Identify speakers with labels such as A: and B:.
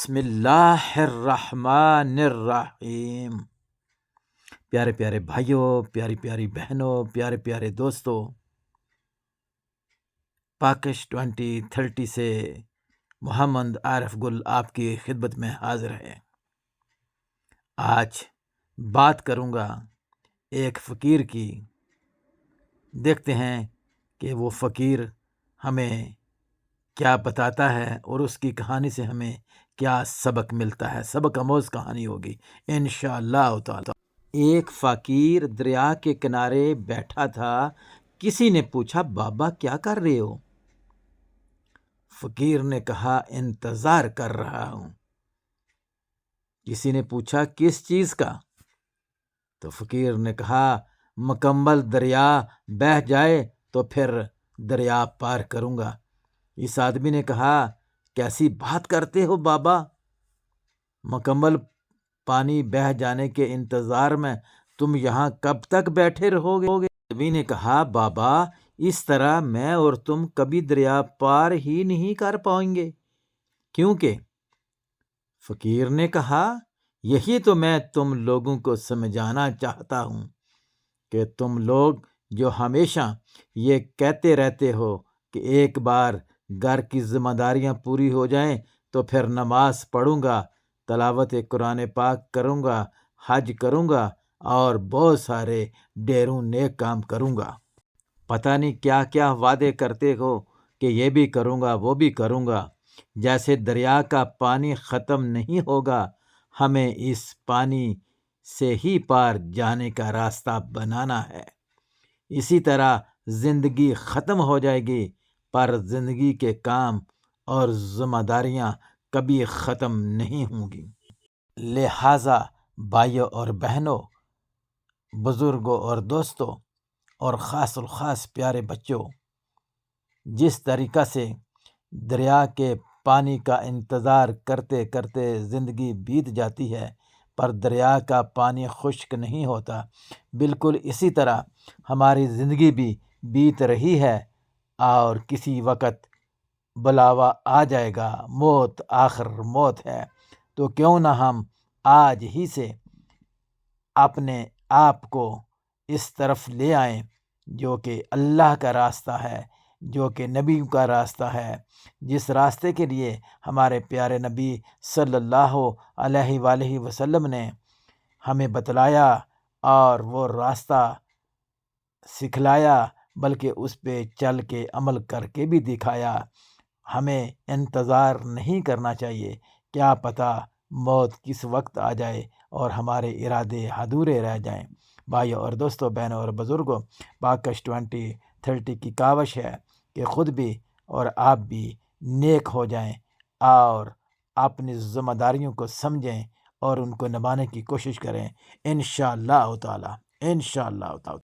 A: بسم اللہ الرحمن الرحیم۔ پیارے پیارے بھائیوں، پیاری پیاری بہنوں، پیارے پیارے دوستوں، پاکش 2030 سے محمد عارف گل آپ کی خدمت میں حاضر ہے۔ آج بات کروں گا ایک فقیر کی۔ دیکھتے ہیں کہ وہ فقیر ہمیں کیا بتاتا ہے اور اس کی کہانی سے ہمیں کیا سبق ملتا ہے۔ سبق آموز کہانی ہوگی انشاءاللہ تعالی۔ ایک فقیر دریا کے کنارے بیٹھا تھا۔ کسی نے پوچھا، بابا کیا کر رہے ہو؟ فقیر نے کہا، انتظار کر رہا ہوں۔ کسی نے پوچھا، کس چیز کا؟ تو فقیر نے کہا، مکمل دریا بہہ جائے تو پھر دریا پار کروں گا۔ اس آدمی نے کہا، کیسی بات کرتے ہو بابا؟ مکمل پانی بہہ جانے کے انتظار میں تم یہاں کب تک بیٹھے رہو گے؟ آدمی نے کہا، بابا اس طرح میں اور تم کبھی دریا پار ہی نہیں کر پائیں گے۔ کیونکہ فقیر نے کہا، یہی تو میں تم لوگوں کو سمجھانا چاہتا ہوں کہ تم لوگ جو ہمیشہ یہ کہتے رہتے ہو کہ ایک بار گھر کی ذمہ داریاں پوری ہو جائیں تو پھر نماز پڑھوں گا، تلاوت قرآن پاک کروں گا، حج کروں گا اور بہت سارے ڈھیروں نیک کام کروں گا، پتہ نہیں کیا کیا وعدے کرتے ہو کہ یہ بھی کروں گا وہ بھی کروں گا، جیسے دریا کا پانی ختم نہیں ہوگا، ہمیں اس پانی سے ہی پار جانے کا راستہ بنانا ہے۔ اسی طرح زندگی ختم ہو جائے گی، پر زندگی کے کام اور ذمہ داریاں کبھی ختم نہیں ہوں گی۔ لہٰذا بھائیوں اور بہنوں، بزرگوں اور دوستوں اور خاص الخاص پیارے بچوں، جس طریقہ سے دریا کے پانی کا انتظار کرتے کرتے زندگی بیت جاتی ہے پر دریا کا پانی خشک نہیں ہوتا، بالکل اسی طرح ہماری زندگی بھی بیت رہی ہے اور کسی وقت بلاوا آ جائے گا۔ موت آخر موت ہے، تو کیوں نہ ہم آج ہی سے اپنے آپ کو اس طرف لے آئیں جو کہ اللہ کا راستہ ہے، جو کہ نبی کا راستہ ہے، جس راستے کے لیے ہمارے پیارے نبی صلی اللہ علیہ وآلہ وسلم نے ہمیں بتلایا اور وہ راستہ سکھلایا، بلکہ اس پہ چل کے عمل کر کے بھی دکھایا۔ ہمیں انتظار نہیں کرنا چاہیے، کیا پتہ موت کس وقت آ جائے اور ہمارے ارادے ادھورے رہ جائیں۔ بھائیوں اور دوستوں، بہنوں اور بزرگوں، پاکش 2030 کی کاوش ہے کہ خود بھی اور آپ بھی نیک ہو جائیں اور اپنی ذمہ داریوں کو سمجھیں اور ان کو نبھانے کی کوشش کریں انشاءاللہ تعالی، انشاءاللہ تعالی۔